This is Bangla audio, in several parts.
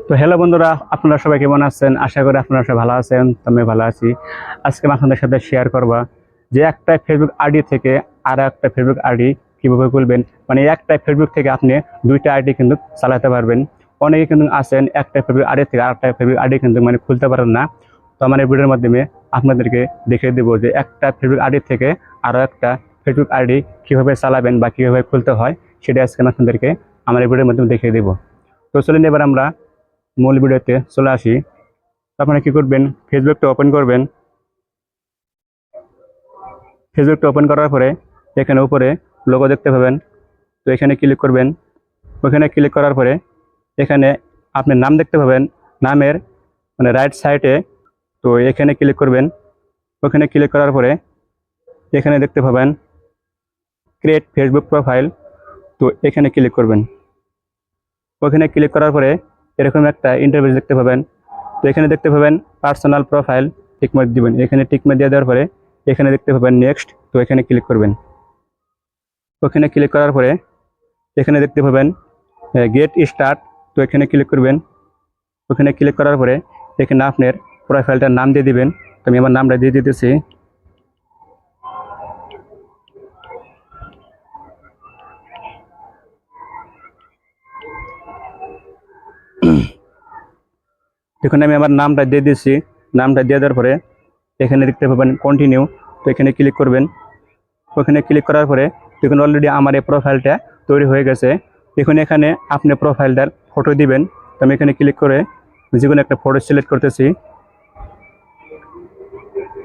তো হ্যালো বন্ধুরা, আপনারা সবাই কেমন আছেন? আশা করি আপনারা সবাই ভালো আছেন। তো আমি ভালো আছি। আজকে আমি আপনাদের সাথে শেয়ার করবা যে একটা ফেসবুক আইডি থেকে আর একটা ফেসবুক আইডি কিভাবে খুলবেন। মানে একটা ফেসবুক থেকে আপনি দুইটা আইডি কিন্তু চালাতে পারবেন। অনেকে কিন্তু আছেন একটা ফেসবুক আইডি থেকে আরেকটা ফেসবুক আইডি কিন্তু মানে খুলতে পারেন না। তো আমার এই ভিডিওর মাধ্যমে আপনাদেরকে দেখিয়ে দেবো যে একটা ফেসবুক আইডি থেকে আরও একটা ফেসবুক আইডি কীভাবে চালাবেন বা কীভাবে খুলতে হয়, সেটা আজকে আমি আপনাদেরকে আমার এই ভিডিওর মাধ্যমে দেখিয়ে দেবো। তো চলুন এবার আমরা মূল ভিডিওতে চলে আসি। আপনারা কি করবেন, ফেসবুকটা ওপেন করবেন। ফেসবুকটা ওপেন করার পরে এখানে উপরে লোগো দেখতে পাবেন, তো এখানে ক্লিক করবেন। ওখানে ক্লিক করার পরে এখানে আপনি নাম দেখতে পাবেন, নামের মানে রাইট সাইডে, তো এখানে ক্লিক করবেন। ওখানে ক্লিক করার পরে এখানে দেখতে পাবেন ক্রিয়েট ফেসবুক প্রোফাইল, তো এখানে ক্লিক করবেন। ওখানে ক্লিক করার পরে এরকম একটা ইন্টারফেস দেখতে পাবেন, তো এখানে দেখতে পাবেন পার্সোনাল প্রোফাইল, টিকমার্ক দিবেন। এখানে টিকমার্ক দিয়ে দেওয়ার পরে এখানে দেখতে পাবেন নেক্সট, তো এখানে ক্লিক করবেন। ওখানে ক্লিক করার পরে এখানে দেখতে পাবেন গেট স্টার্ট, তো এখানে ক্লিক করবেন। ওখানে ক্লিক করার পরে এখানে আপনার প্রোফাইলটার নাম দিয়ে দিবেন। তো আমি আমার নামটা দিয়ে দিতেছি। দেখুন আমি আমার নামটা দিয়ে দিচ্ছি। নামটা দিয়ে দেওয়ার পরে এখানে দেখতে পাবেন কন্টিনিউ, তো এখানে ক্লিক করবেন। ওখানে ক্লিক করার পরে দেখুন অলরেডি আমার এই প্রোফাইলটা তৈরি হয়ে গেছে। দেখুন এখানে আপনি প্রোফাইলটার ফটো দিবেন। তো আমি এখানে ক্লিক করে যে কোনো একটা ফটো সিলেক্ট করতেছি।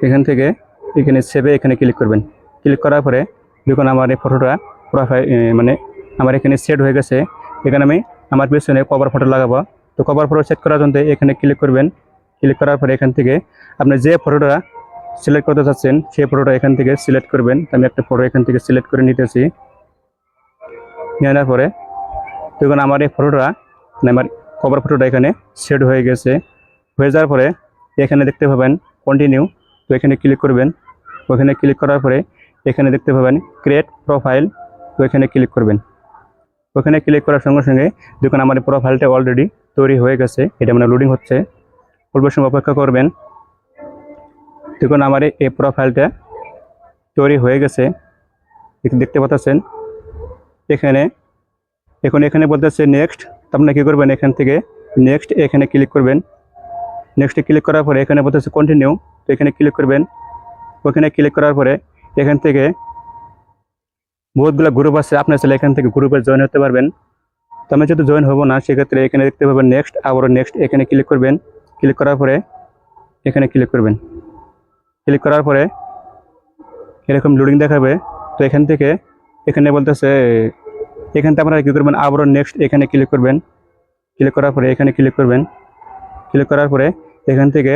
এখান থেকে এখানে সেভে এখানে ক্লিক করবেন। ক্লিক করার পরে দেখুন আমার এই ফটোটা প্রোফাইল মানে আমার এখানে সেট হয়ে গেছে। এখানে আমি আমার পিছনে কভার ফটো লাগাবো। তো কভার ফটো সেট করার জন্য এখানে ক্লিক করবেন। ক্লিক করার পরে এখান থেকে আপনি যে ফটোটা সিলেক্ট করতে চাচ্ছেন সেই ফটোটা এখান থেকে সিলেক্ট করবেন। আমি একটা ফটো এখান থেকে সিলেক্ট করে নিতেছি। নেওয়ার পরে দেখুন আমার এই ফটোটা মানে আমার কভার ফটোটা এখানে সেট হয়ে গেছে। হয়ে যাওয়ার পরে এখানে দেখতে পাবেন কন্টিনিউ, তো এখানে ক্লিক করবেন। ওখানে ক্লিক করার পরে এখানে দেখতে পাবেন ক্রিয়েট প্রোফাইল, তো এখানে ক্লিক করবেন। ওখানে ক্লিক করার সঙ্গে সঙ্গে দেখুন আমার প্রোফাইলটা অলরেডি তৈরি হয়ে গেছে। এটা মানে লোডিং হচ্ছে, অল্প সময় অপেক্ষা করবেন। দেখুন আমার এই প্রোফাইলটা তৈরি হয়ে গেছে, দেখতে পাচ্ছেন। এখানে এখানে বলতেছে নেক্সট, আপনি কী করবেন এখান থেকে নেক্সট এখানে ক্লিক করবেন। নেক্সটে ক্লিক করার পরে এখানে বলতেছে কন্টিনিউ, তো এখানে ক্লিক করবেন। ওখানে ক্লিক করার পরে এখান থেকে বহুতগুলো গ্রুপ আছে, আপনার চাইলে এখান থেকে গ্রুপে জয়েন হতে পারবেন। তো আমি যেহেতু জয়েন হবো না, সেক্ষেত্রে এখানে দেখতে পাবেন নেক্সট, আবারও নেক্সট এখানে ক্লিক করবেন। ক্লিক করার পরে এখানে ক্লিক করবেন। ক্লিক করার পরে এরকম লোডিং দেখাবে। তো এখান থেকে এখানে বলতেছে এখান থেকে আপনারা কী করবেন, আবারও নেক্সট এখানে ক্লিক করবেন। ক্লিক করার পরে এখানে ক্লিক করবেন। ক্লিক করার পরে এখান থেকে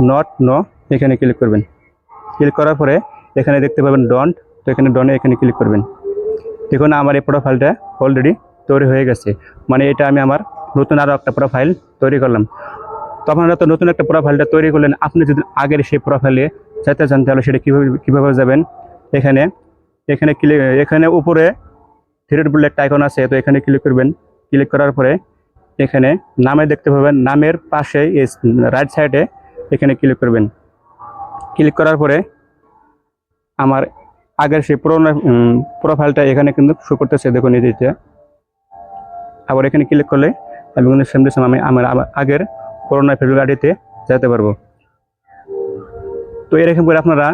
নট নো এখানে ক্লিক করবেন। ক্লিক করার পরে এখানে দেখতে পাবেন ডন্ট, তো এখানে ডনে এখানে ক্লিক করবেন। দেখুন আমার এই প্রোফাইলটা অলরেডি তৈরি হয়ে গেছে। মানে এটা আমি আমার নতুন আরও একটা প্রোফাইল তৈরি করলাম। তো আপনারা তো নতুন একটা প্রোফাইলটা তৈরি করলেন, আপনি যদি আগের সেই প্রোফাইলে যেতে চান তাহলে সেটা কীভাবে যাবেন। এখানে এখানে ক্লিক, এখানে উপরে থ্রি বুলেট আইকন আছে, তো এখানে ক্লিক করবেন। ক্লিক করার পরে এখানে নামে দেখতে পাবেন, নামের পাশে রাইট সাইডে এখানে ক্লিক করবেন। ক্লিক করার পরে আমার আগের সেই পুরোনো প্রোফাইলটা এখানে কিন্তু শো করতেছে, দেখুন এদিকে। আবার এখানে ক্লিক করলে আমি কিন্তু সেম আমি আমার আগের পুরোনো ফেসবুক আইডিতে যেতে পারবো। তো এরকম করে আপনারা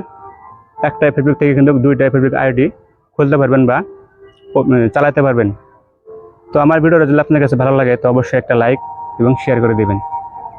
একটা ফেসবুক থেকে কিন্তু দুইটা ফেসবুক আইডি খুলতে পারবেন বা চালাতে পারবেন। তো আমার ভিডিওটা যদি আপনার কাছে ভালো লাগে তো অবশ্যই একটা লাইক এবং শেয়ার করে দেবেন।